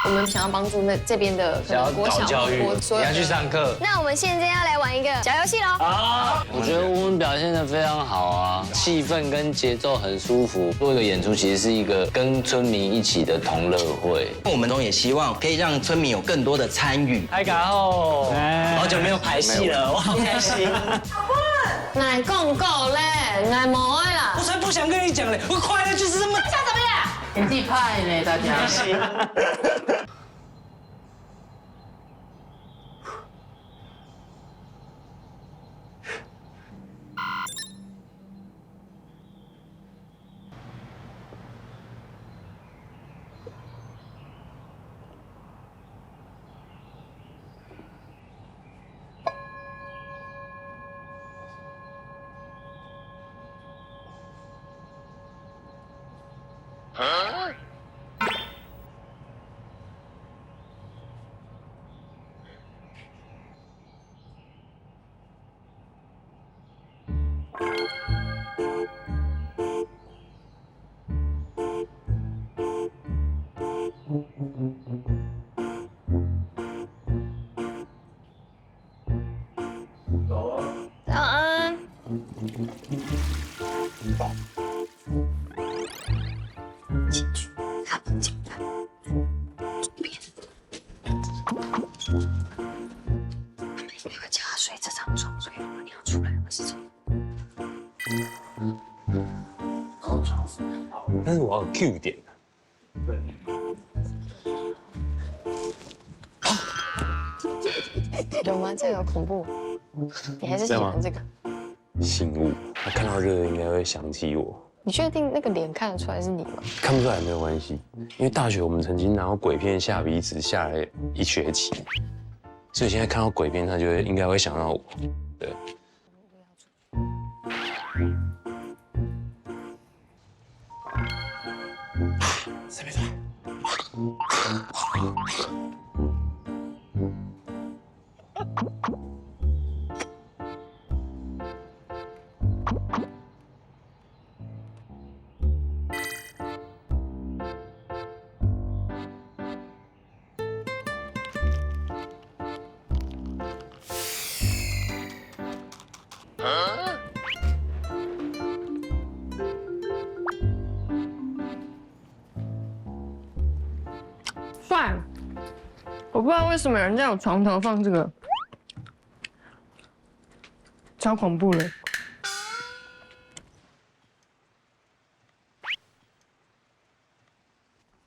我们想要帮助这边的可能国小、教育，所有你要去上课。那我们现在要来玩一个小游戏喽。好，我觉得我们表现得非常好啊，气氛跟节奏很舒服。做一个演出其实是一个跟村民一起的同乐会。我们中也希望可以让村民有更多的参与。太嘎后，好久没有排戏了，我好开心。奶讲够嘞，奶毛的啦我。才不想跟你讲嘞，我快乐就是这么。叫怎么样？演技派呢，大家。早安。没有叫他睡这张床，所以如果你要出来会是这样。但是我要 Q 点。有吗？这个有恐怖？你还是喜欢这个？醒悟，他看到这个应该会想起我。你确定那个脸看得出来是你吗？看不出来没有关系，因为大学我们曾经拿到鬼片下鼻子下了1学期，所以现在看到鬼片，他就应该会想到我。对。这边来。帅！我不知道为什么人家有床头放这个，超恐怖的。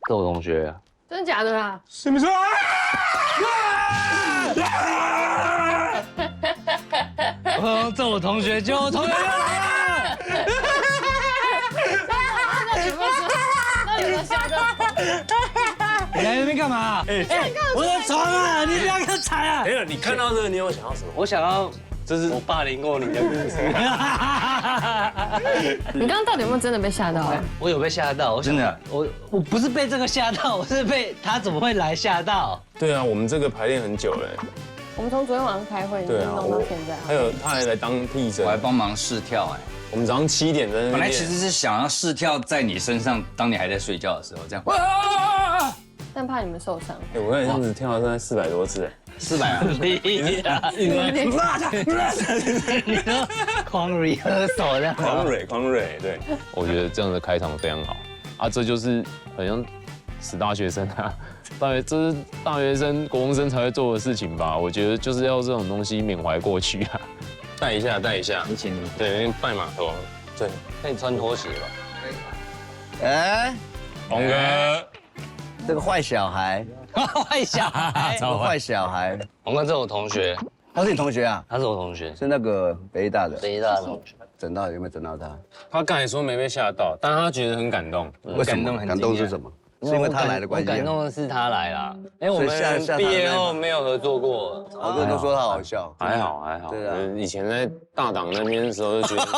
这我同学啊，真的假的啦？是不是？这我同学，就我同学又来了。那有没有吓到？你来这边干嘛？我的床啊，你不要看踩啊！没有，你看到这个，你有想到什么？我想要，这是我霸凌过你的故事。你刚刚到底有没有真的被吓到啊？我有被吓到，真的，我不是被这个吓到，我是被他怎么会来吓到？对啊，我们这个排练很久了。我们从昨天晚上开会，对啊，弄到现在。还有他还来当替身我，还帮忙试跳哎，我们早上7点在那边练。本来其实是想要试跳在你身上，当你还在睡覺的时候，这样。但怕你们受伤。我看你这样子跳了大概400多次。 400啊！你说狂 rehearsal 的，狂蕊，对。我觉得这样的开场非常好啊，这就是很像死大学生啊，这是大学生、国中生才会做的事情吧？我觉得就是要这种东西缅怀过去啊，带一下。你请你对，拜码头。对，可以穿拖鞋吧？哎，红哥，这个坏小孩，坏小孩，这个坏小孩，红哥，这是我同学，他是你同学啊？他是我同学，是那个北大的，北医大的同学。整到有没有整到他？他刚才说没被吓到，但他觉得很感动。为什么？感动是什么？是因为他来的关系啊。我感动的是他来啦，因为我所以下们毕业后没有合作过。好多人都说他好笑。还好。对啊，以前在大港那边的时候就觉得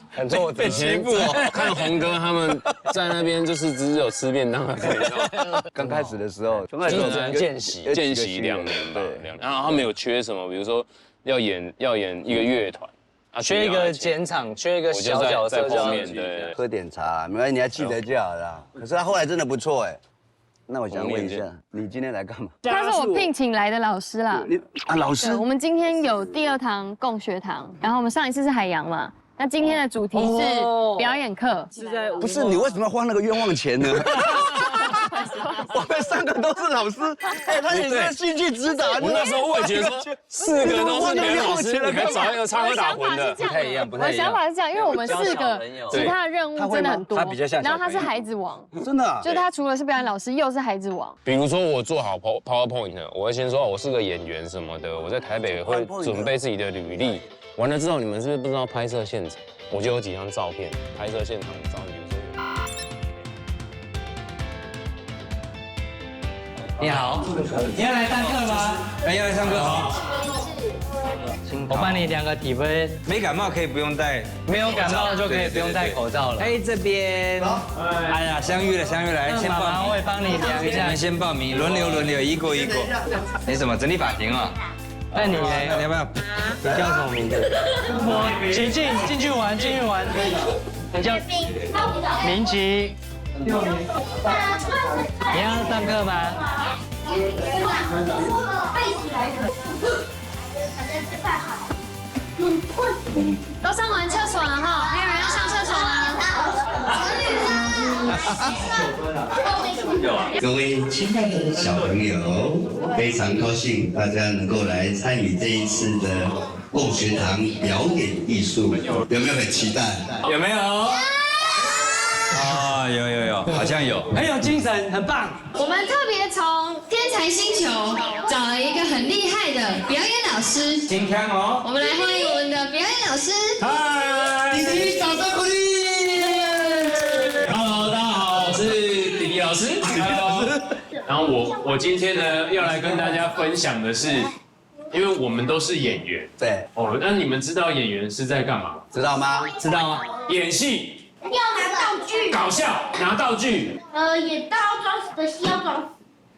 很做被欺负哦。看红哥他们在那边就是只有吃便当的味道。刚开始的时候，就只能见习见习2年吧，2年。然后他们有缺什么，比如说要演一个乐团，缺一个剪场，缺一个小角色在后面，对。喝点茶，没关系，你还记得就好了。可是他后来真的不错哎，那我想问一下，你今天来干嘛？他是我聘请来的老师啦。你啊，老师对，我们今天有第2堂共学堂，然后我们上一次是海洋嘛，那今天的主题是表演课。不是你为什么要花那个冤枉钱呢？我们3个都是老师，哎，他也是戏剧指导。我那时候我也觉得说，4个都是表演老师，你还找一个插科打诨的，不太一样，不我的太一样。想法是这样，因为我们4个其他的任务真的很多，他比较像小朋友然后他是孩子王，真的啊，就他除了是表演老师，又是孩子王。比如说我做好 PowerPoint， 我会先说我是个演员什么的，我在台北会准备自己的履历。完了之后，你们是不是不知道拍摄现场？我就有几张照片，拍摄现场的照片，比如说。你好，你要来上课吗？要来上课好。我帮你量个体温，没感冒可以不用戴。没有感冒就可以不用戴口罩了。哎，这边，哎呀，相遇了，来，先妈妈报名。会帮你量一下你们。先报名，轮流，一个一个。你什么整理发型啊？那你呢？要不要？你叫什么名字？我琪琪，进去玩。你叫明琪。你要上课吗？都上完厕所了哈，还有人要上厕所吗？各位亲爱的小朋友，非常高兴大家能够来参与这一次的共学堂表演艺术，有没有很期待？有没有？啊，有，好像有。很有精神，很棒。我们特别从天才星球找了一个很厉害的表演老师，金康哦。我们来欢迎我们的表演老师。嗨，弟弟，掌声鼓励。Hello， 大家好，我是弟弟老师。然后我今天呢要来跟大家分享的是，因为我们都是演员。对，哦，那你们知道演员是在干嘛？知道吗？知道吗？演戏。要拿道具，搞笑，拿道具。演到装死的戏要装死。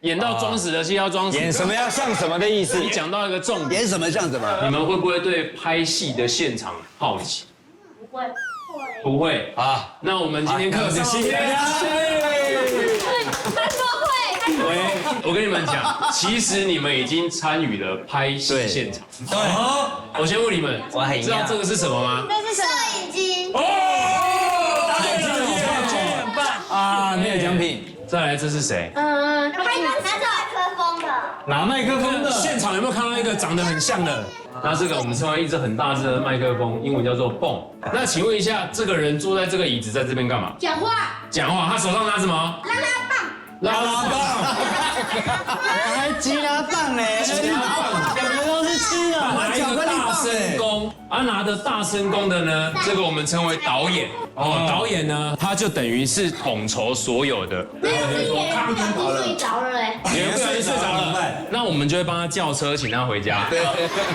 演到装死的戏要装死。演什么要像什么的意思？你讲到一个重点。演什么像什么？你们会不会对拍戏的现场好奇？不会。不会啊。那我们今天课程是。他说会。我跟你们讲，其实你们已经参与了拍戏现场。对。我先问你们，知道这个是什么吗？那是摄影机。啊，没有奖品。再来，这是谁？他拿着麦克风的。拿麦克风的。现场有没有看到一个长得很像的？那这个我们称为一支很大支的麦克风，英文叫做泵。那请问一下，这个人坐在这个椅子在这边干嘛？讲话。讲话，他手上拿什么？拉拉棒。拉拉棒。还吉拿棒呢？吉拿棒，两个都是吃的。拿一个大声公，拿着大声公的呢，这个我们称为导演。导演呢，他就等于是统筹所有的。那要是演员不小心睡着了嘞？演员不小心睡着了，那我们就会帮他叫车，请他回家，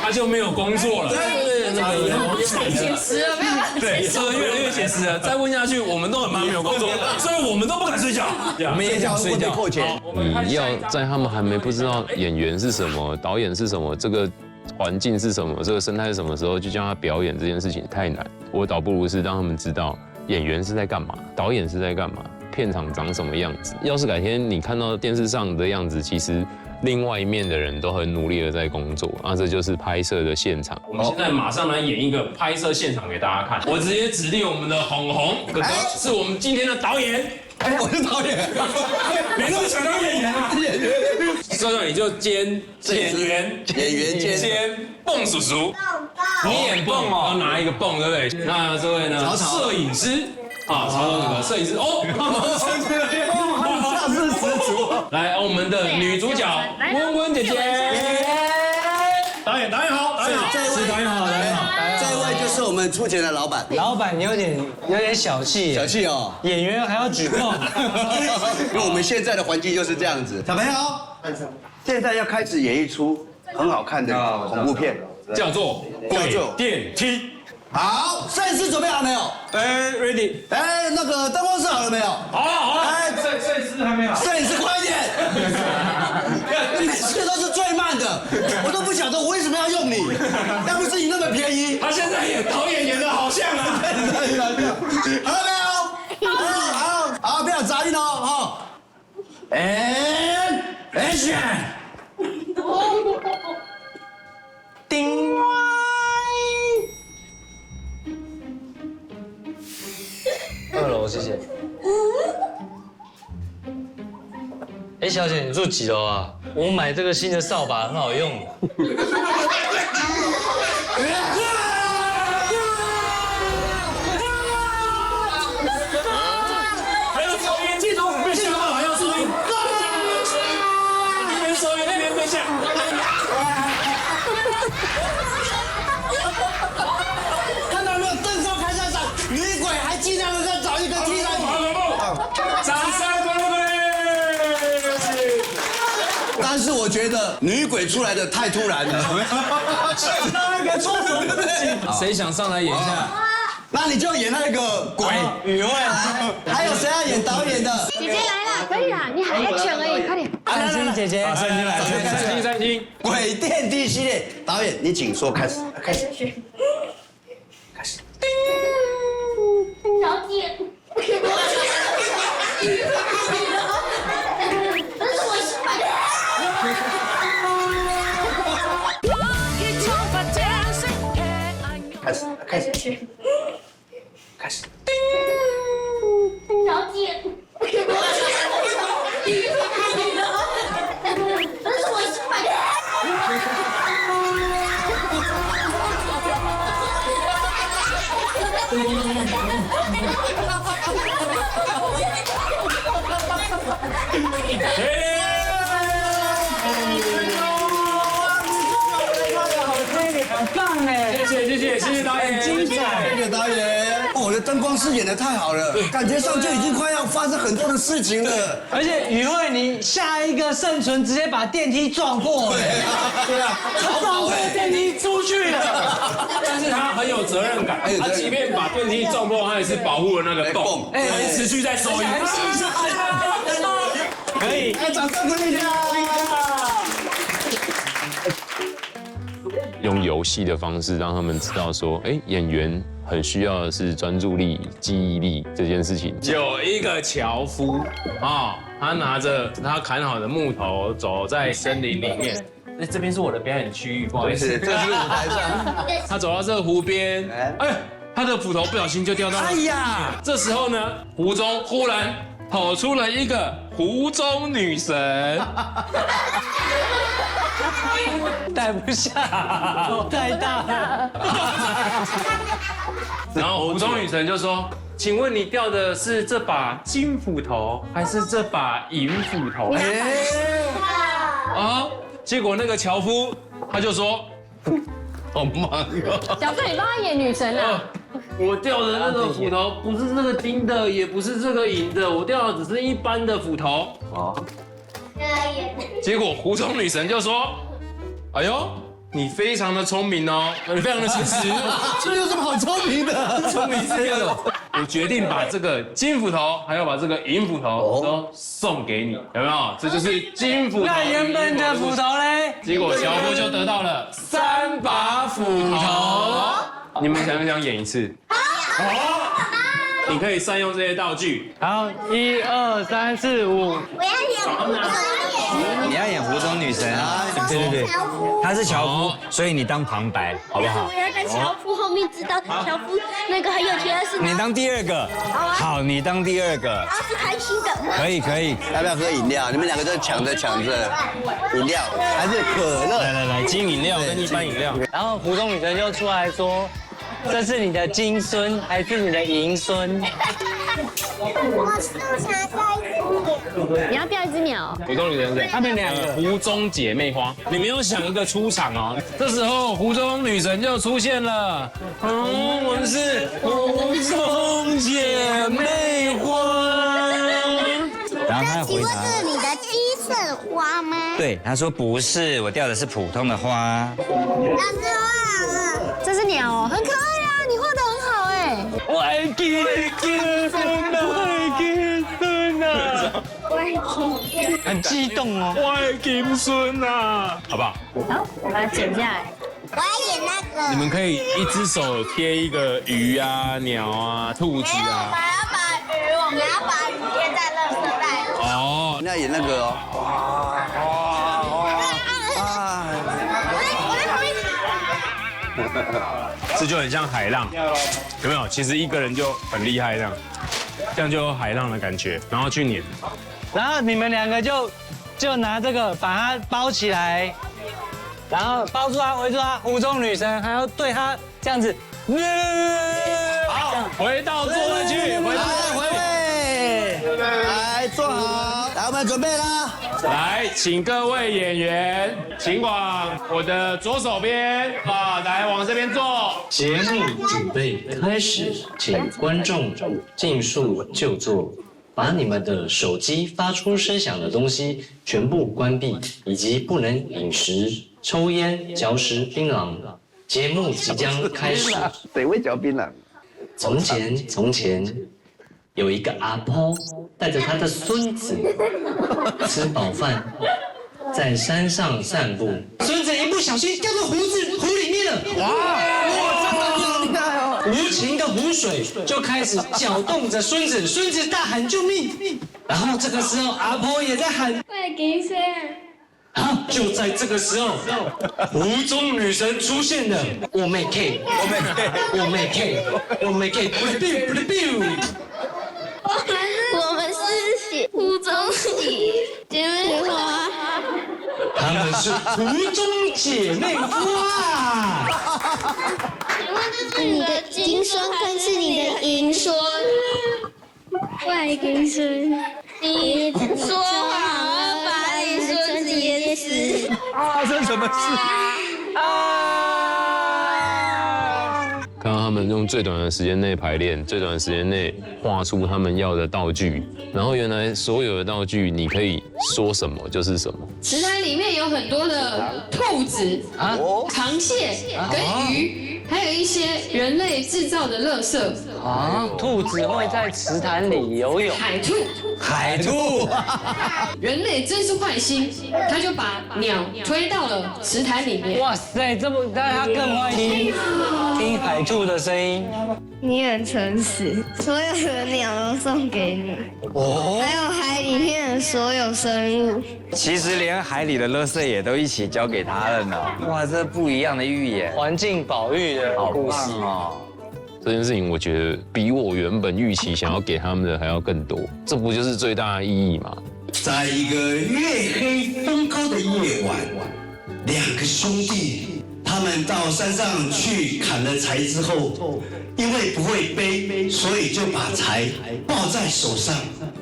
他就没有工作了。对，那个太写实了，没有。对，这个越来越写实了。再问下去，我们都很忙，没有工作，所以我们都不敢睡觉。我们也想睡觉。扣钱。你要在他们还没不知道演员是什么、导演是什么、这个环境是什么、这个生态是什么时候，就叫他表演这件事情太难。我倒不如是让他们知道演员是在干嘛，导演是在干嘛，片场长什么样子。要是改天你看到电视上的样子，其实另外一面的人都很努力的在工作，这就是拍摄的现场。我们现在马上来演一个拍摄现场给大家看。我直接指定我们的红红哥哥是我们今天的导演。我是导演，没那么想当演员啊！演员，所以你就兼演员兼蹦叔叔，你演蹦哦，要拿一个蹦，对不对？那这位呢？摄影师啊，曹总哥哥，摄影师哦，架势十足。来，我们的女主角温温姐姐，导演好，导演好，是导演好，导演好。这位就是我们出钱的老板。老板，你有点小气，小气哦。演员还要举报。因为我们现在的环境就是这样子。小朋友，现在要开始演一出很好看的恐怖片，叫做《鬼电梯》。好，摄影师准备好没有？Ready。那个灯光师好了没有？好了好了。摄影师还没有。摄影师快一点！你每次都是最慢的，我都不晓得我为什么要用你，要不是你那么便宜。他现在演导演演的好像啊。好了没有？好，不要杂音哦， Action！ 叮。2楼，谢谢。哎，小姐，你住几楼啊？我买这个新的扫把很好用。还有收音，记住别笑话，还要收音。那边收音，那边对象。看到没有？邓少开下场，女鬼还尽量的在找一个替代品。掌声鼓励！但是我觉得女鬼出来的太突然了，那个做什么事情？谁想上来演一下？那你就演那个鬼雨慧。还有谁要演导演的？姐姐来了，可以啦，你还 action 而已，快点。来来，姐姐，圣经来，圣经。鬼电梯系列导演，你请说，开始。小姐，这是我新买的。开始。小姐，这是我新买的。很棒哎！谢谢导演，精彩！谢谢导演。我的灯光师演得太好了，感觉上就已经快要发生很多的事情了。而且雨慧，你下一个生存直接把电梯撞破，对啊，撞破电梯出去了。但是他很有责任感，他即便把电梯撞破，他也是保护了那个洞，他也持续在收音。可以，掌声鼓励一下。用游戏的方式让他们知道说，演员很需要的是专注力、记忆力这件事情。有一个樵夫他拿着他砍好的木头走在森林里面。这边是我的表演区域，不好意思，这是舞台上。他走到这个湖边，他的斧头不小心就掉到了。哎呀！这时候呢，湖中忽然跑出了一个湖中女神。带不下，太大了。然后湖中女神就说：“请问你掉的是这把金斧头，还是这把银斧头？”结果那个樵夫他就说：“好忙哦。”小帅，你帮他演女神啊？我掉的那个斧头不是这个金的，也不是这个银的，我掉的只是一般的斧头。结果湖中女神就说：“哎呦，你非常的聪明哦，你非常的诚实，这有什么好聪明的？聪明这个，我决定把这个金斧头，还要把这个银斧头都送给你，有没有？这就是金斧头。那原本的斧头嘞？结果樵夫就得到了3把斧头。你们想不想演一次？好，你可以善用这些道具。好，1、2、3、4、5。我要演。你要演湖中女神啊？对，她是樵夫，所以你当旁白，好不好？我要在樵夫后面知道樵夫那个很有钱的事。你当第2个。好，你当第2个。然后是开心的。可以。要不要喝饮料？你们2个都抢着。饮料还是可乐？来，金饮料跟一般饮料。然后湖中女神就出来说：“这是你的金孙还是你的银孙？”我是想在你要钓一只鸟。湖中女神谁？他们2个湖中姐妹花。你们有想一个出场哦。这时候湖中女神就出现了。我们是湖中姐妹花。然后他回答：“这是你的金色花吗？”对，他说不是，我钓的是普通的花。老师画了。这是鸟哦，很可爱啊，你画得很好哎。我爱金孙啊！很激动哦，我爱金孙啊，好不好？好，我把它剪下来。我要演那个。你们可以一只手贴一个鱼啊、鸟啊、兔子啊。我们要把鱼贴在垃圾袋。那演那个哦。这就很像海浪，有没有？其实一个人就很厉害，这样就有海浪的感觉，然后去碾。然后你们两个就拿这个把它包起来，然后包住它，围住它，湖中女神还要对它这样子。好，回到座位去，回位，来坐好，来我们准备啦。来，请各位演员，请往我的左手边啊，来往这边坐。节目准备开始，请观众尽数就座，把你们的手机发出声响的东西全部关闭，以及不能饮食、抽烟、嚼食槟榔。节目即将开始。谁会嚼槟榔？从前，有一个阿婆带着他的孙子吃饱饭，在山上散步。孙子一不小心掉到湖里面了。哇，这么厉害哦！无情的湖水就开始搅动着孙子，孙子大喊救命。然后这个时候，阿婆也在喊快给谁？啊！就在这个时候，湖中女神出现了。我妹 K， 我们是湖中姐妹花。她们是湖中姐妹花。请问这是你的金孙还是你的银孙？外金孙，你说好了把你孙子淹死。发生什么事？看到他们用最短的时间内排练，最短的时间内画出他们要的道具，然后原来所有的道具你可以说什么就是什么。池塘里面有很多的兔子、螃蟹跟鱼，还有一些人类制造的垃圾。啊，兔子会在池潭里游泳。海兔，人类真是坏心，他就把鸟推到了池潭里面。哇塞，这么让他更坏心，听海兔的声音。你很诚实，所有的鸟都送给你，还有海里面的所有生物。其实连海里的垃圾也都一起交给他了呢。哇，这不一样的寓言，环境保育的故事哦。这件事情我觉得比我原本预期想要给他们的还要更多，这不就是最大的意义吗？在一个月黑风高的夜晚，两个兄弟他们到山上去砍了柴之后，因为不会背，所以就把柴抱在手上。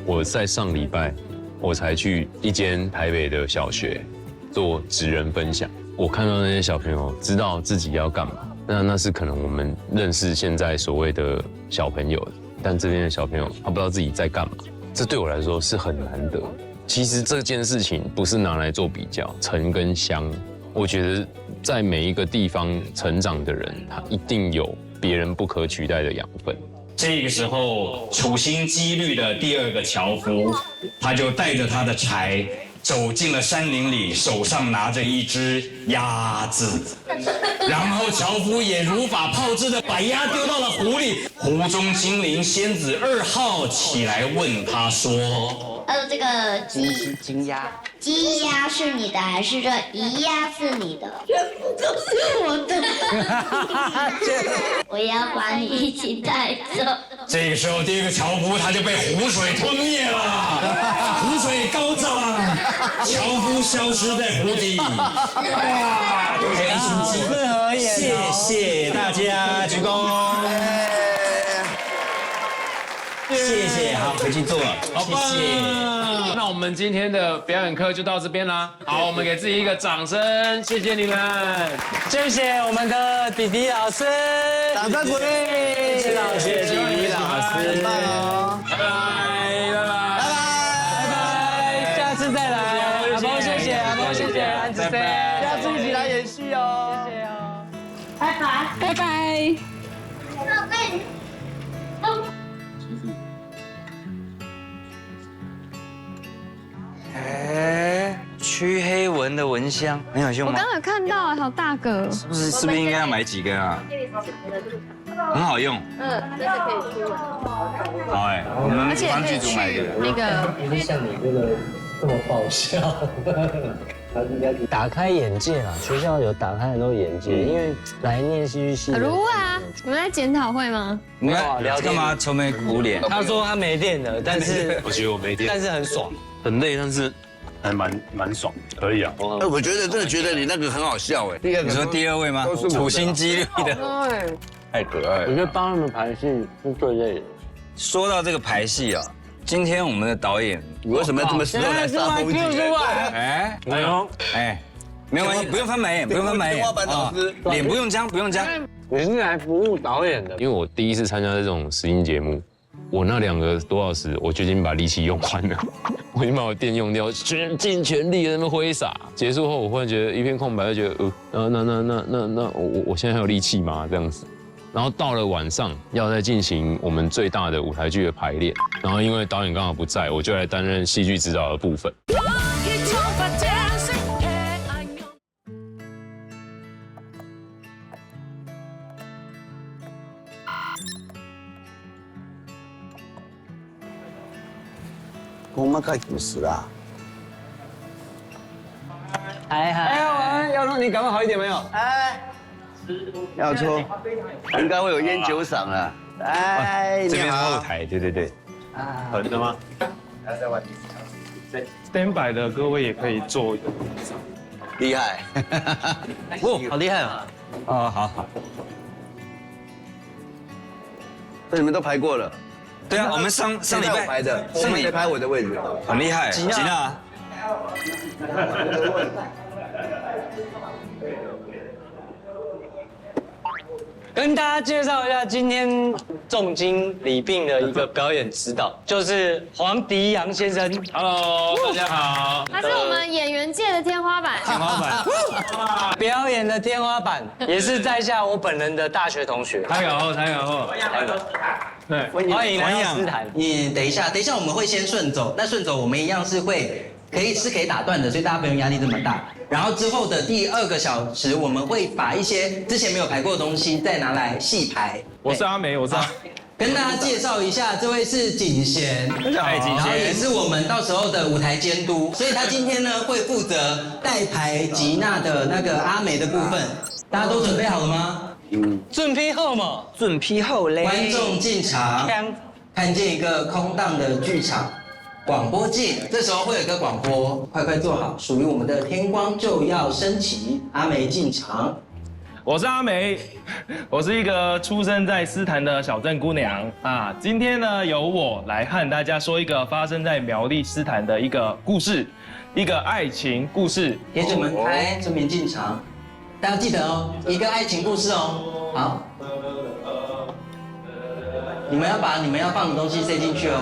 我在上礼拜我才去一间台北的小学做职人分享，我看到那些小朋友知道自己要干嘛。那是可能我们认识现在所谓的小朋友，但这边的小朋友他不知道自己在干嘛，这对我来说是很难得。其实这件事情不是拿来做比较，城跟乡，我觉得在每一个地方成长的人，他一定有别人不可取代的养分。这个时候，处心积虑的第二个樵夫，他就带着他的柴走进了山林里，手上拿着一只鸭子，然后樵夫也如法炮制的把鸭丢到了湖里。湖中精灵仙子2号起来问他说：“这个鸡鸭是你的还是这鱼鸭是你的？全部都是我的，我要把你一起带走。”这个时候，第二个樵夫他就被湖水吞灭了，湖水高涨，樵夫消失在湖底。哇，适合演，谢谢大家，鞠躬。谢谢，好，回去做了，好棒！谢谢。那我们今天的表演课就到这边啦。好，我们给自己一个掌声，谢谢你们，谢谢我们的弟弟老师，掌声鼓励，谢谢老师，弟弟老师，拜拜，拜拜，拜拜，下次再来，阿波谢谢，阿波谢谢，安子飞，下次一起来演戏哦，谢谢哦，拜拜，拜拜。驱黑蚊的蚊香很有用吗？我刚才看到，好大个，是不是应该要买几根啊？很好用。这是可以出。好哎，我们而且帮剧可以去组买一个。那个，像你这个这么爆笑。打开眼界啦，学校有打开很多眼界，因为来念戏剧系。如啊，你们在检讨会吗？没有啊，聊天干嘛愁眉苦脸？他说他没电了，但是我觉得我没电，但是很爽，很累，但是还蛮爽，可以啊。我真的觉得你那个很好笑哎。你说第2位吗？处心积虑的，太可爱了。我觉得帮他们排戏是最累的。说到这个排戏啊，今天我们的导演，你为什么要这么时候来杀风景？哎，没有关系，不用翻白眼，不用翻白眼。天花板老师，脸不用僵，不用僵。你是来服务导演的，因为我第一次参加这种实境节目，我那2个多小时，我就已经把力气用完了，我已经把我电用掉，尽全力的在那边挥洒。结束后，我忽然觉得一片空白，就觉得那我现在还有力气吗？这样子。然后到了晚上，要再进行我们最大的舞台剧的排练。然后因为导演刚好不在，我就来担任戏剧指导的部分。我们开故事啦。还好。哎，耀东，你感冒好一点没有？哎。要抽，应该会有烟酒嗓了。哎，这边是后台，对。横的吗？Standby 的各位也可以做。厉害。哦，好厉害啊！哦，好。这你们都排过了？对啊，我们上礼拜排的，上礼拜排我的位置，很厉害。吉娜。跟大家介绍一下今天重金礼聘的一个表演指导，就是黄迪阳先生。Hello， 大家好。他是我们演员界的天花板。天花板，表演的天花板，也是在下我本人的大学同学。太好。对，欢迎来到斯坦。你等一下，我们会先顺走。那顺走我们一样是可以打断的，所以大家不用压力这么大。然后之后的第2个小时，我们会把一些之前没有排过的东西再拿来细排。我是阿梅，跟大家介绍一下，这位是景贤，然后也是我们到时候的舞台监督，所以他今天呢会负责代排吉娜的那个阿梅的部分。大家都准备好了吗？准批后嘛，准批后嘞。观众进场，看见一个空荡的剧场。广播镜，这时候会有一个广播，快坐好，属于我们的天光就要升起，阿梅进场。我是阿梅，我是一个出生在斯坦的小镇姑娘啊。今天呢，由我来和大家说一个发生在苗栗斯坦的一个故事，一个爱情故事。铁嘴们开，正面进场，大家记得哦，一个爱情故事哦。好，你们要把你们要放的东西塞进去哦。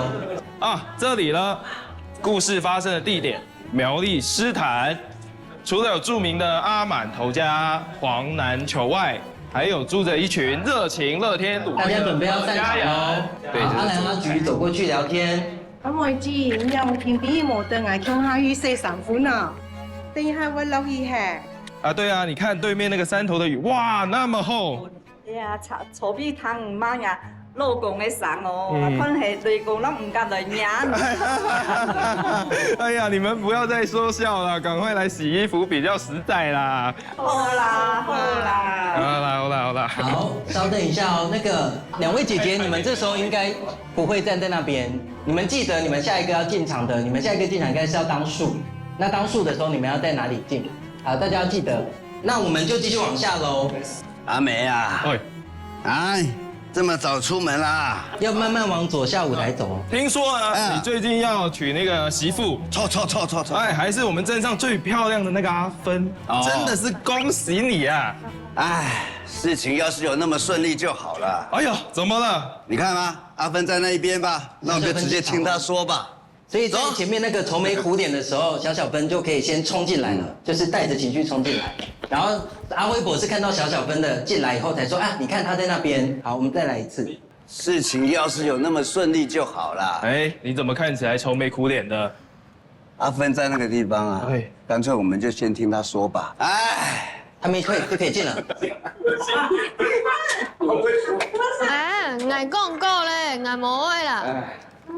这里呢，故事发生的地点苗栗斯坦，除了有著名的阿满头家黄南球外，还有住着一群热情乐天鲁。大家准备要散场哦。对，阿兰阿菊走过去聊天。阿妹子，你有偏偏无得挨向下雨洗衫褲呢？等一下我留意下。对啊，你看对面那个山头的雨，哇，那么厚。哎呀，草比汤唔买呀。老公的衫哦，可是雷公都唔敢来领。哎呀，你们不要再说笑了，赶快来洗衣服比较实在啦。好啦。好，稍等一下哦。那个2位姐姐，你们这时候应该不会站在那边。你们记得，你们下一个要进场的，你们下一个进场应该是要当树。那当树的时候，你们要在哪里进？好，大家要记得。那我们就继续往下喽。阿梅啊，这么早出门啦？要慢慢往左下舞台走。听说你最近要娶那个媳妇，错！还是我们镇上最漂亮的那个阿芬，真的是恭喜你啊！事情要是有那么顺利就好了。哎呦，怎么了？你看吗？阿芬在那一边吧，那我们就直接听他说吧。所以在前面那个愁眉苦脸的时候，小芬就可以先冲进来了，就是带着情绪冲进来。然后阿辉伯是看到小芬的进来以后才说，你看他在那边。好，我们再来一次。事情要是有那么顺利就好了。你怎么看起来愁眉苦脸的？阿芬在那个地方啊，干脆我们就先听他说吧。还没退就可以进了。爱讲够咧，爱无的啦。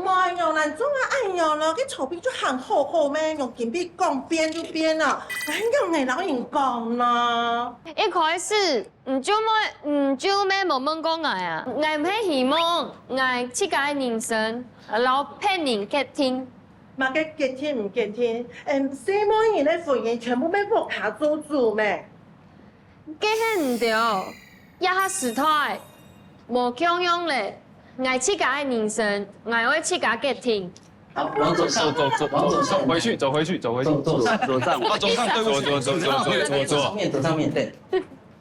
妈哟，咱总啊爱哟咯，去厝边就喊好好咩，用金币讲编就编啊，咱用你老人讲啦。一开始唔少咩无问讲爱啊，爱唔系希望爱去解人生，然后骗人结听。嘛嘅结天唔结天，西方人咧婚姻全部俾木下做主咩？结迄唔对，也较实态，无强用咧。爱去解人生，爱会去解结听。好，往左上，往左上，回去，走回去，左上，左上，左上，对不起，左上面，左上面，对。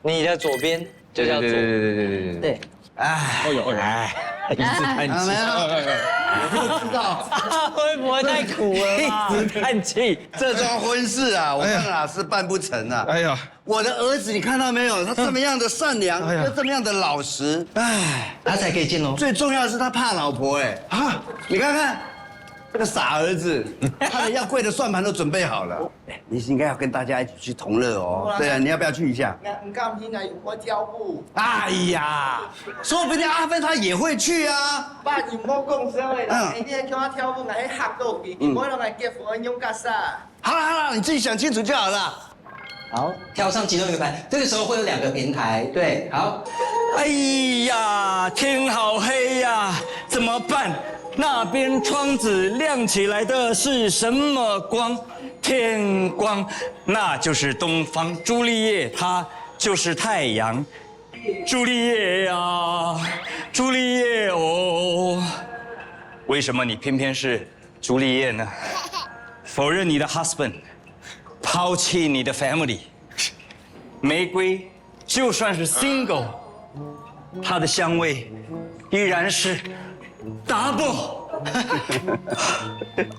你的左边就叫左。对。哎呦哎，一直叹气，我就知道，会不会太苦了吧？一直叹气。这桩婚事啊，我看啊是办不成啊。哎呀，我的儿子你看到没有？他这么样的善良，又这么样的老实，哎，阿才可以进哦。最重要的是他怕老婆哎啊！你看看这个傻儿子，他的要跪的算盘都准备好了。你应该要跟大家一起去同乐哦。对啊，你要不要去一下？唔甘心啊，有我跳舞。哎呀，说不定阿芬他也会去啊。爸，你唔好讲啥个啦，一定叫我跳舞，来吓到佢，唔好让佢结婚用架啥。好了好了，你自己想清楚就好了。好，跳上其中一个台，这个时候会有2个平台，对，好。哎呀，天好黑呀，怎么办？那边窗子亮起来的是什么光？天光，那就是东方。朱丽叶，她就是太阳。朱丽叶呀，朱丽叶哦，为什么你偏偏是朱丽叶呢？否认你的 husband， 抛弃你的 family。玫瑰就算是 single， 它的香味依然是 double。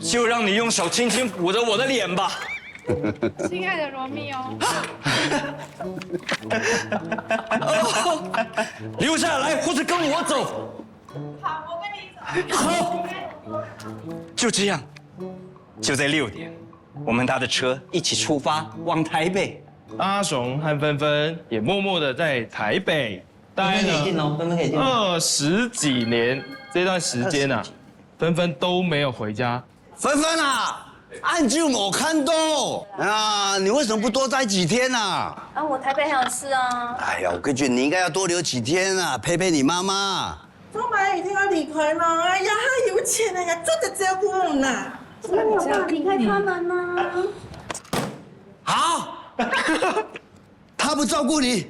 就让你用手轻轻抚着我的脸吧。亲爱的罗密欧。留下来，或者跟我走。好，我跟你走。好，就这样，就在6点，我们搭着车一起出发往台北。阿雄和芬芬也默默的在台北待了20几年，这段时间啊，芬芬都没有回家。芬芬啊，按就我看到啊，你为什么不多待几天啊？啊，我台北还有事啊。哎呀，我跟你讲，你应该要多留几天啊，陪陪你妈妈。做妈一定要离开了，哎呀，他有钱了呀，做得照顾我们呐。那你有办法离开他们呢？好。他不照顾你，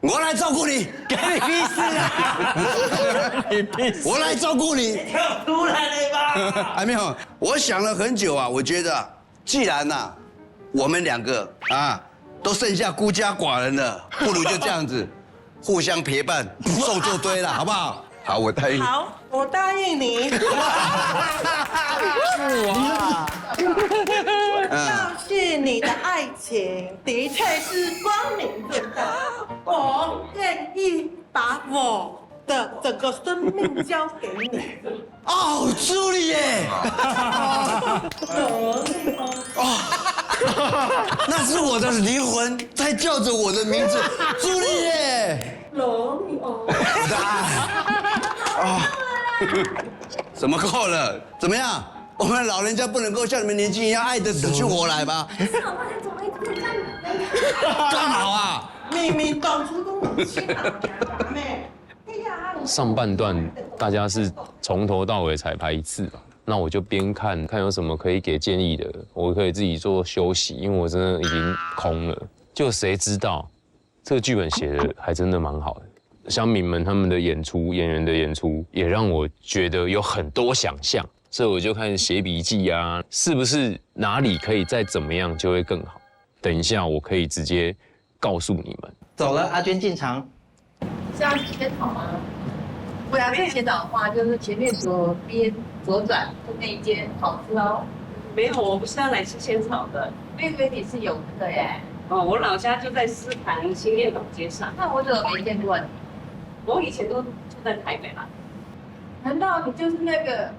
我来照顾你，给你屁事啊！你屁事！我来照顾你。跳出来了吧？还没有，我想了很久啊，我觉得既然呐，我们2个啊都剩下孤家寡人了，不如就这样子，互相陪伴，受作堆了，好不好？好，我答应。好，我答应你。哇！要是你的爱情的确是光明正大，我愿意把我的整个生命交给你。哦，朱丽叶！那是我的灵魂在叫着我的名字，朱丽叶。罗密欧。怎么够了？怎么样？我们老人家不能够像你们年轻一样爱得死去活来吗？干嘛啊？明明当初都不亲啊，妹。上半段大家是从头到尾彩排1次吧，那我就边看看有什么可以给建议的，我可以自己做休息，因为我真的已经空了。就谁知道这个剧本写的还真的蛮好的，乡民们他们的演出，演员的演出也让我觉得有很多想象，所以我就开始写笔记啊，是不是哪里可以再怎么样就会更好？等一下我可以直接告诉你们。走了，阿娟进场。是要先跑吗？我要先导的话，就是前面左边左转的那一间好吃哦。没有，我不是要来吃仙草的。我以为你是有的耶。哦，我老家就在思潭新店岛街上。那我怎么没见过你？我以前都住在台北啦。难道你就是那个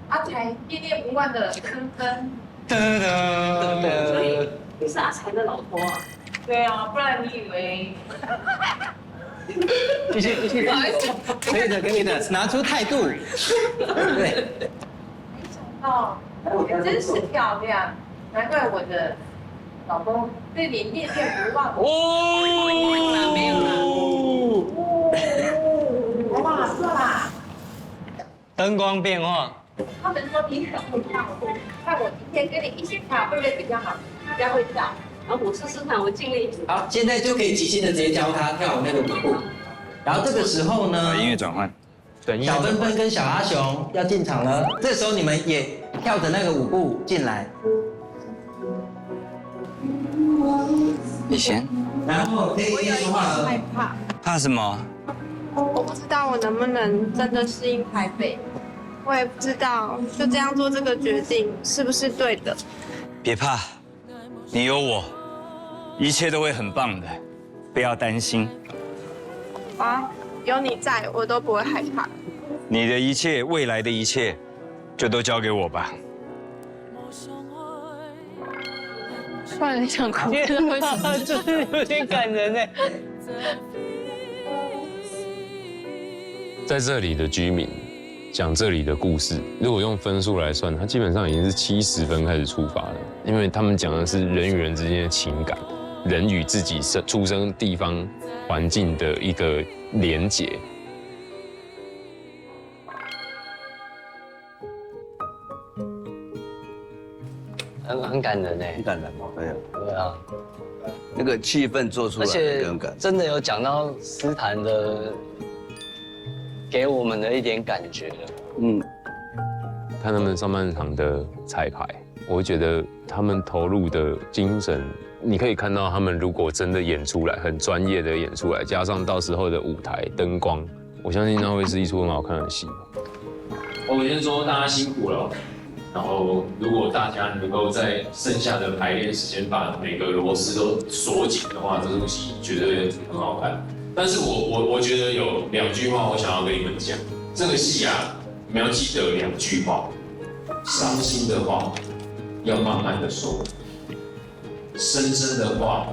阿才念念不忘的芬芬？所以你是阿才的老婆啊？对啊，不然你以为？继续，不好意思，可以的，拿出态度。对，哦，真是漂亮，难怪我的老公对你念念不忘。哦，没有了，哇，是吧？灯光变化。他们说你很会跳舞，看我今天跟你一起跳，会不会比较好？比较会跳。然后我试试看，我尽力。好，现在就可以即兴的直接教他跳那个舞步。然后这个时候呢，音乐转换。小芬芬跟小阿雄要进场了，这时候你们也跳着那个舞步进来。你先。然后可以说话了。害怕。怕什么？我不知道我能不能真的适应台北，我也不知道就这样做这个决定是不是对的。别怕，你有我，一切都会很棒的，不要担心。啊，有你在，我都不会害怕。你的一切，未来的一切，就都交给我吧。突然想哭，就是有点感人哎。在这里的居民讲这里的故事，如果用分数来算，它基本上已经是70分开始出发了，因为他们讲的是人与人之间的情感，人与自己出生地方环境的一个连结。很感人哎，很感人哦，对啊，那个气氛做出来，而且很感。真的有讲到斯坦的，给我们的一点感觉。看他们上半场的彩排，我会觉得他们投入的精神，你可以看到他们如果真的演出来，很专业的演出来，加上到时候的舞台灯光，我相信那会是一出很好看的戏。我先说大家辛苦了。然后，如果大家能够在剩下的排练时间把每个螺丝都锁紧的话，这出戏绝对很好看。但是我觉得有2句话我想要跟你们讲，这个戏啊，你们要记得2句话：伤心的话要慢慢的说，深深的话、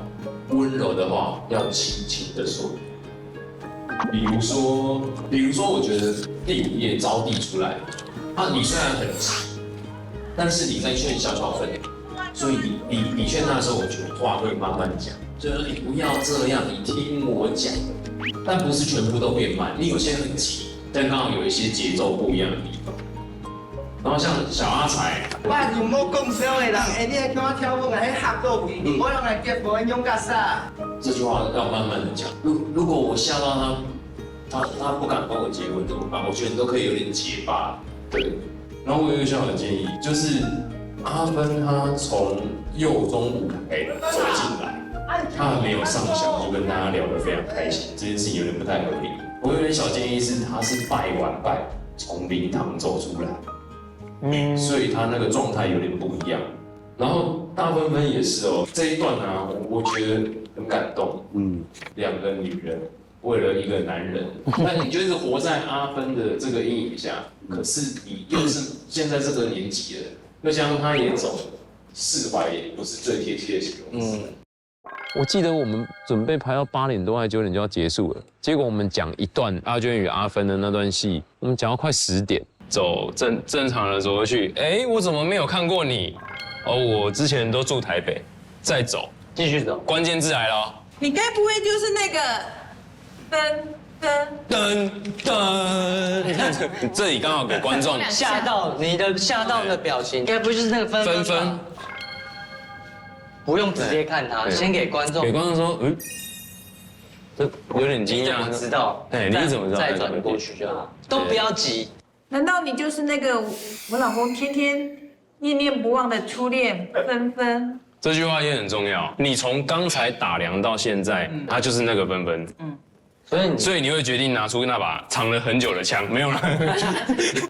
温柔的话要轻轻的说。比如说，我觉得第5页招娣出来，你虽然很急。但是你在劝小小芬，所以你劝他的时候，我觉得话会慢慢讲，就是你不要这样，你听我讲，但不是全部都变慢，你有些很急，但刚好有一些节奏不一样的地方。然后像小阿财，我是冇讲笑的人，你来跟我跳舞，来合作舞，我用来结婚用甲啥？这句话要慢慢的讲。如果我吓到他不敢跟我结婚怎么办？我觉得你都可以有点结巴，对。然后我有一个小小的建议，就是阿芬她从幼中舞台走进来，她还没有上香就跟大家聊得非常开心，这件事情有点不太合理。我有点小建议是，她是拜完拜从灵堂走出来，所以她那个状态有点不一样。然后大芬芬也是哦，这一段啊，我觉得很感动。2个女人为了一个男人，但你就是活在阿芬的这个阴影下。可是你又是现在这个年纪了，又加上他也走了，释怀也不是最贴切的形容词。我记得我们准备排到8点多还9点就要结束了，结果我们讲一段阿娟与阿芬的那段戏，我们讲到快10点，走正常的走过去，我怎么没有看过你？我之前都住台北，再走，继续走，关键字来了。你该不会就是那个噔，你看这里刚好给观众吓到的表情，应该不就是那个芬芬？不用直接看他，先给观众说，这有点惊讶，知道？你怎么知道？再转过去就好，都不要急。难道你就是那个我老公天天念念不忘的初恋芬芬？这句话也很重要。你从刚才打量到现在，他就是那个芬芬。所以你会决定拿出那把藏了很久的枪，没有了，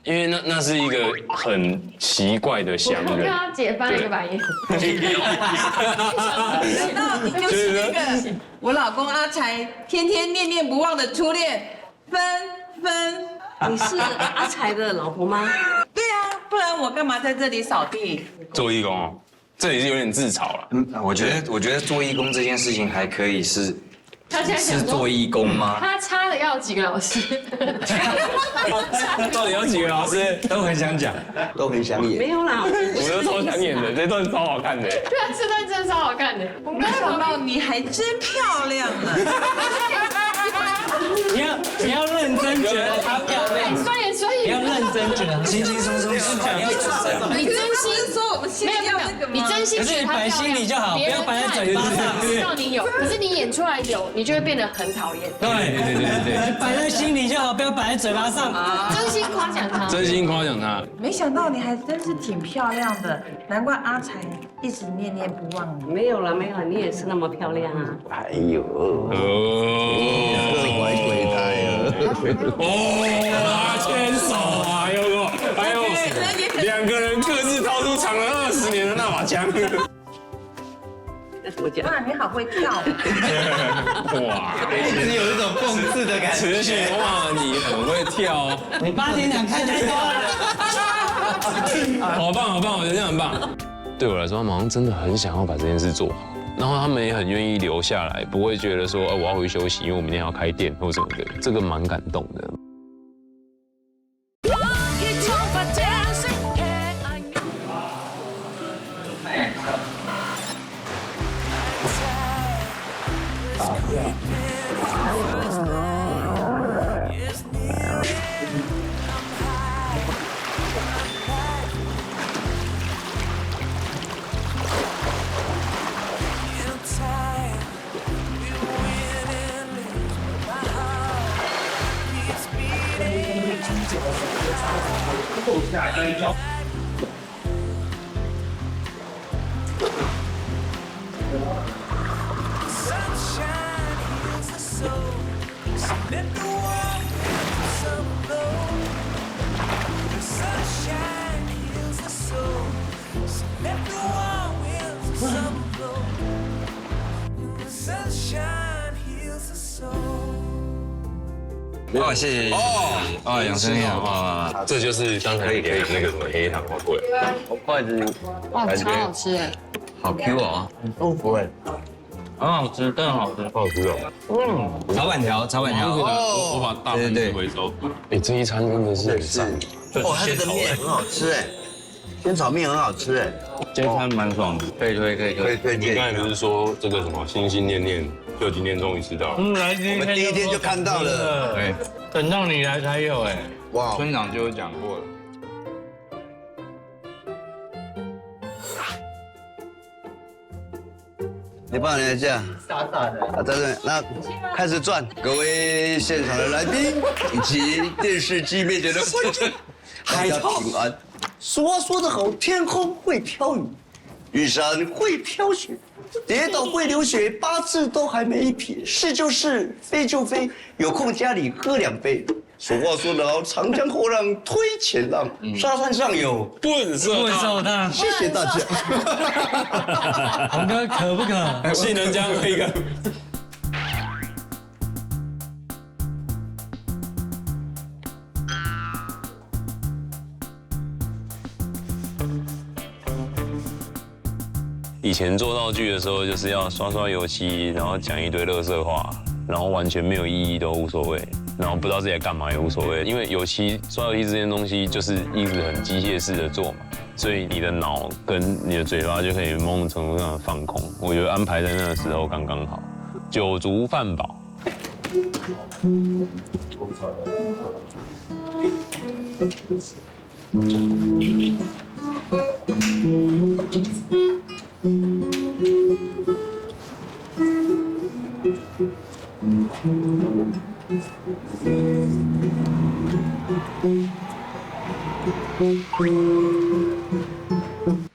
因为那是一个很奇怪的相我人。看他姐翻了一把衣服。难道你就是那个我老公阿财天天念念不忘的初恋芬芬？你是阿财的老婆吗？对啊，不然我干嘛在这里扫地？做义工哦，这里是有点自嘲了。我觉得做义工这件事情还可以是他现在想说是做义工吗？他差了要有几个老师？到底有几个老师？都很想讲，都很想演。没有啦，我都超想演的，这段超好看的。对啊，这段真的超好看的。我没想到你还真漂亮呢。你要认真觉得她漂亮，所以你要认真觉得轻轻松松是讲要真正。你真心说我们现在要那个吗？你真心觉得她漂亮，可是你摆心里就好，不要摆在嘴巴上。知道你有，可是你演出来有，你就会变得很讨厌。对，摆在心里就好，不要摆在嘴巴上。真心夸奖他，真心夸奖他。没想到你还真是挺漂亮的，难怪阿才一直念念不忘你。没有啦，没有啦，你也是那么漂亮啊。哎呦，各怀鬼胎啊！牵手啊，有没有？还有2个人各自掏出藏了20年的那把枪。哇，你好会跳！哇，你有一种讽刺的感觉。慈禧哇，你很会跳，你8点2看太多了。好棒好棒，我觉得这样很棒。对我来说，他们好像真的很想要把这件事做好，然后他们也很愿意留下来，不会觉得说，我要回去休息，因为我明天要开店或什么的，这个蛮感动的。哦，谢谢。哦，养生面哇，这就是刚才给那个什么黑糖花桂，筷子哇，超好吃哎！好 Q 哦，很舒服哎，很好吃，真的好吃，好吃哦。炒板条，我把大盘子回收。这一餐真的是很赞。哦，它这个面很好吃哎，鲜炒面很好吃哎，这餐蛮爽的，可以推你刚才不是说这个什么心心念念，就今天终于吃到了。来我们第一天就看到了，对，等到你来才有哎。哇，村长就有讲过了。你帮人家傻傻的。啊，在这，那开始转，各位现场的来宾以及电视机面前的观众，大家平安。俗话说得好，天空会飘雨，玉山会飘雪，跌倒会流血，八字都还没一撇，是就是，非就非，有空家里喝2杯。俗话说得好，长江后浪推前浪，沙滩上有笨手烫。谢谢大家。红哥渴不渴？杏仁浆喝一个。以前做道具的时候，就是要刷刷油漆，然后讲一堆垃圾话，然后完全没有意义都无所谓，然后不知道自己在干嘛也无所谓，因为油漆、刷油漆这件东西就是一直很机械式的做嘛，所以你的脑跟你的嘴巴就可以某种程度上的放空。我觉得安排在那个时候刚刚好，酒足饭饱。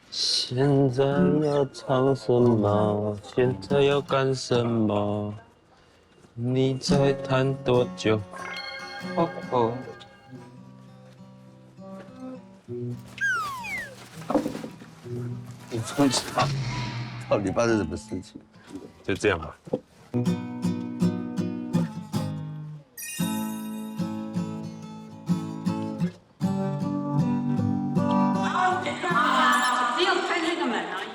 现在要唱什么？现在要干什么？你在谈多久？哦哦。你这么吵，到底发生什么事情？就这样吧。只有开那个门而已。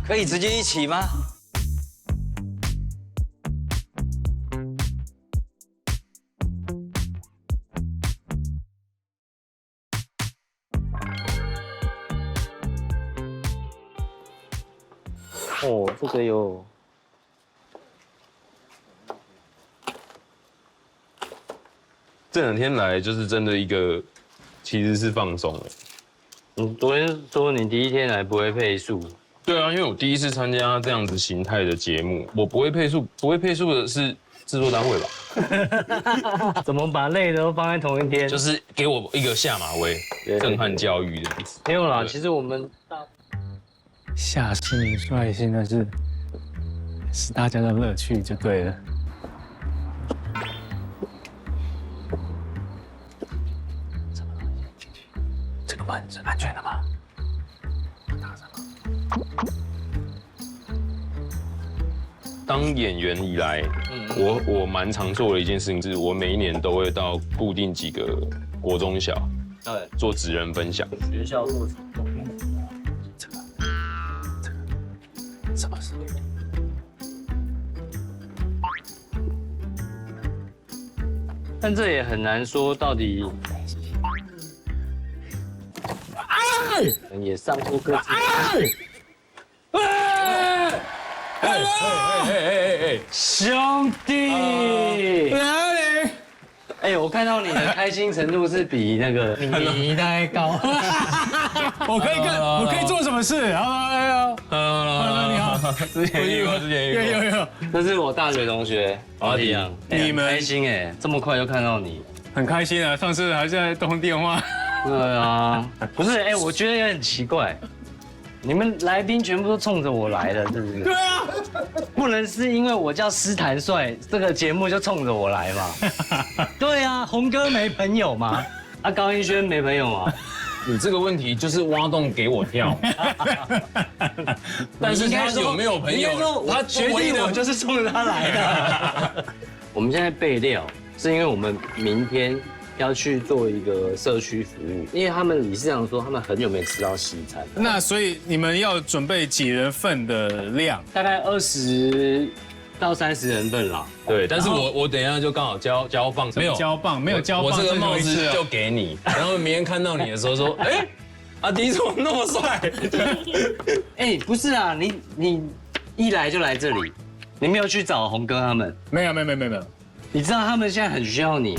可以直接一起吗？哦，这个有。这2天来就是真的一个，其实是放松了。昨天说你第1天来不会配速。对啊，因为我第一次参加这样子形态的节目，我不会配速，不会配速的是制作单位吧？怎么把累的都放在同一天？就是给我一个下马威，震撼教育的意思。没有啦，其实我们下兴率现在是大家的乐趣就对了。这个门是安全的吗？当演员以来，我蛮常做的一件事情是，我每一年都会到固定几个国中小，做职人分享。学校做什么？什么事？但这也很难说到底。也上过各自。兄弟，哪里？哎，我看到你的开心程度是比那个你还高。我可以做什么事？好，你好，之前遇过。有。这是我大学同学王迪阳，你们开心哎，这么快就看到你，很开心啊！上次还在通电话。对啊，不是哎，我觉得也很奇怪。你们来宾全部都冲着我来的，是不是？对啊，不能是因为我叫斯坦帅，这个节目就冲着我来嘛？对啊，红哥没朋友吗？啊，高英轩没朋友吗？你这个问题就是挖洞给我跳。但是他有没有朋友？他决定我就是冲着他来的。我们现在备料，是因为我们明天要去做一个社区服务，因为他们理事长说他们很久没吃到西餐。那所以你们要准备几人份的量？大概20到30人份啦。对，但是我等一下就刚好交棒，没有交棒，我这个帽子就给你，然后明天看到你的时候说，哎，阿迪怎么那么帅？哎，不是啊，你一来就来这里，你没有去找红哥他们？没有。你知道他们现在很需要你。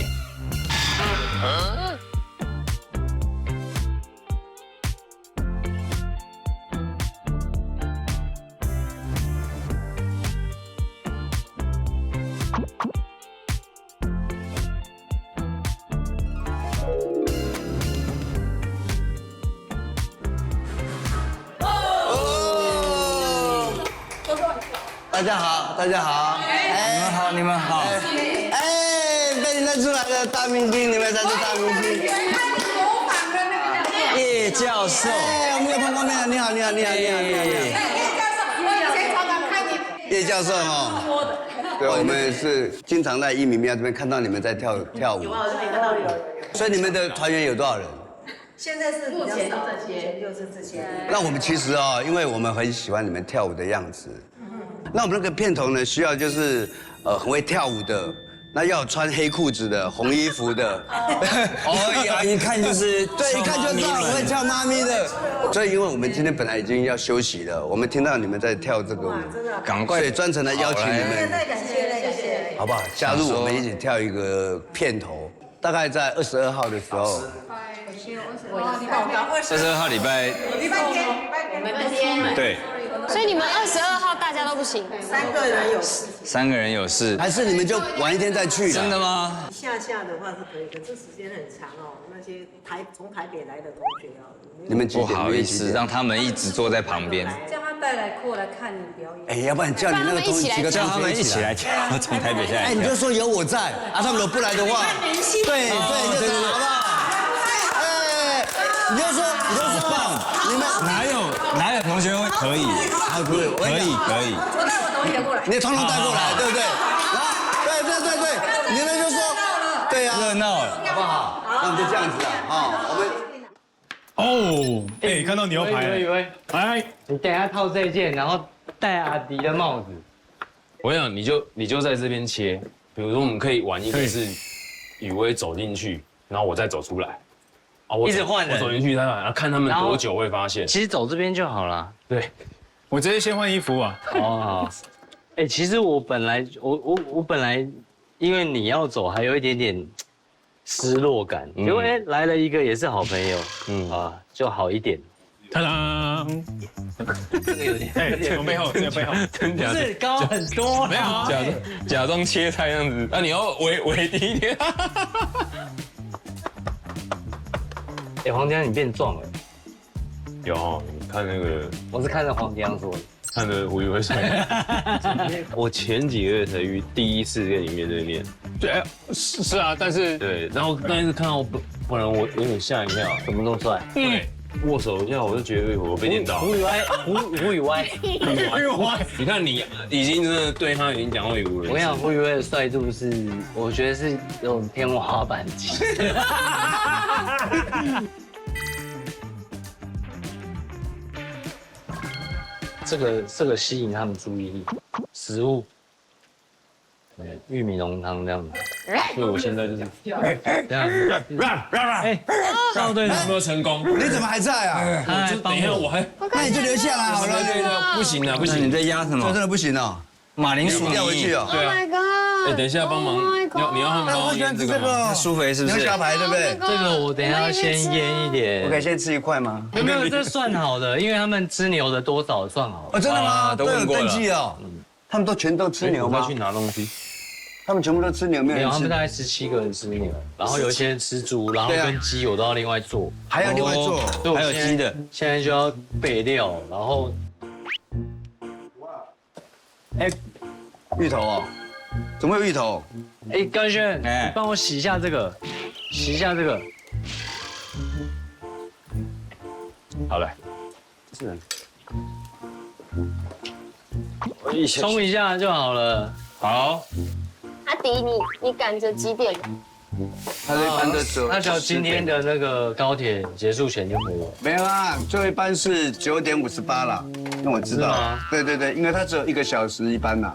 大家好，你们好。被你认出来的大明星，你们才是大明星。叶教授，我们有碰过面，你好。叶教授哦，对，我们是经常在一米庙这边看到你们在跳舞。所以你们的团员有多少人？现在是目前就是这些。那我们其实哦，因为我们很喜欢你们跳舞的样子。那我们那个片头呢，需要就是很会跳舞的，那要有穿黑裤子的、红衣服的。一看就是对，一看就知道很会跳妈咪的。所以因为我们今天本来已经要休息了，我们听到你们在跳这个舞，赶快，所以专程来邀请你们，感谢，好不好？加入我们一起跳一个片头，大概在22号的时候。 22号礼拜天，我们那天对。所以你们22号大家都不行，3个人有事，3个人有事，还是你们就晚一天再去？真的吗？下的话是可以，可是时间很长哦。那些从台北来的同学哦，你们不好意思让他们一直坐在旁边，叫他带来过来看你表演。哎，要不然叫你那个几个同学一起来跳，从台北下来。哎，你就说有我在，啊，他们如果不来的话，对，就这样，好不好？哎，你就说棒，你们哪有同学会可以？可以。我带我同学过来，你通通带过来，对不对？对，你们就说，对呀，热闹了，好不好？那我们就这样子了，我们。哎，看到牛排了。哎，你等一下套这件，然后戴阿迪的帽子。我想你就在这边切，比如说我们可以玩一个是雨薇走进去，然后我再走出来，啊，一直换人，我走进去，然后看他们多久会发现。其实走这边就好了。对，我直接先换衣服啊。哦，哎，其实我本来因为你要走，还有一点点失落感，结果哎来了一个也是好朋友，就好一点。当当，这个有点，这个背后，真假的？是高很多，没有啊，假装切菜样子，那你要围低一点。哎，黄江你变壮了。有，你看那个，我是看着黄江说的。看着胡宇威帅。我前几个月才第一次跟你面对面。对，是啊，但是对，然后看到本人我有点吓一跳，怎么那么帅？对。握手一下，我就觉得我被电到。胡宇威，你看你已经真的对他已经讲话语无伦次。我跟你讲，胡宇威的帅度是，我觉得是那种天花板级。这个吸引他们注意力，食物，玉米浓汤这样子。所以我现在就是这样。哎，校队有没有成功？你怎么还在啊？等一下我还，那你就留下来好了。不行啊，不行，你在压什么？这真的不行哦。马铃薯掉回去哦。对啊。哎，等一下帮忙，你要他们帮我腌这个吗？苏肥是不是？牛小排对不对？这个我等一下先腌一点。我可以先吃一块吗？没有，这算好的，因为他们吃牛的多少算好。哦，真的吗？都有登记哦。他们都全都吃牛吗？去拿东西。他们全部都吃牛，没有人吃。他们大概17个人吃牛，然后有一些人吃猪，然后跟鸡我都要另外做，还要另外做，还有鸡的。现在就要备料，然后，哎，芋头哦，怎么有芋头？哎，甘轩，你帮我洗一下这个，洗一下这个。好嘞，是。冲一下就好了。好。阿迪，你赶着几点？他这一班的走，那就今天的那个高铁结束前就没有。没有啦，最后一班是9点58了，那我知道。对，因为他只有1个小时一班呐。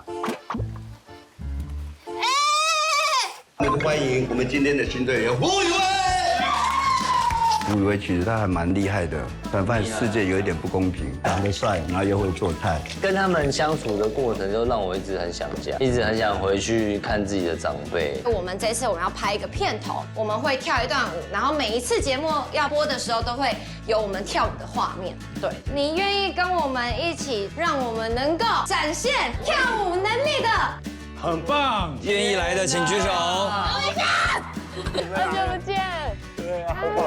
欢迎我们今天的新队员胡宇威。胡宇威其实他还蛮厉害的，但发现世界有一点不公平，长得帅，然后又会做菜。跟他们相处的过程，就让我一直很想家，一直很想回去看自己的长辈。我们这次我们要拍一个片头，我们会跳一段舞，然后每一次节目要播的时候，都会有我们跳舞的画面。对，你愿意跟我们一起，让我们能够展现跳舞能力的？很棒，愿意来的请举手。好久不见。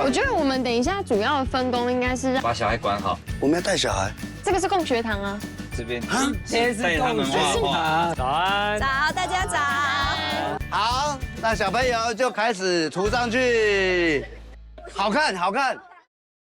我觉得我们等一下主要的分工应该是把小孩管好。我们要带小孩。这个是供学堂啊。这边带他们画画。早安。早，大家早。好，那小朋友就开始涂上去，好看。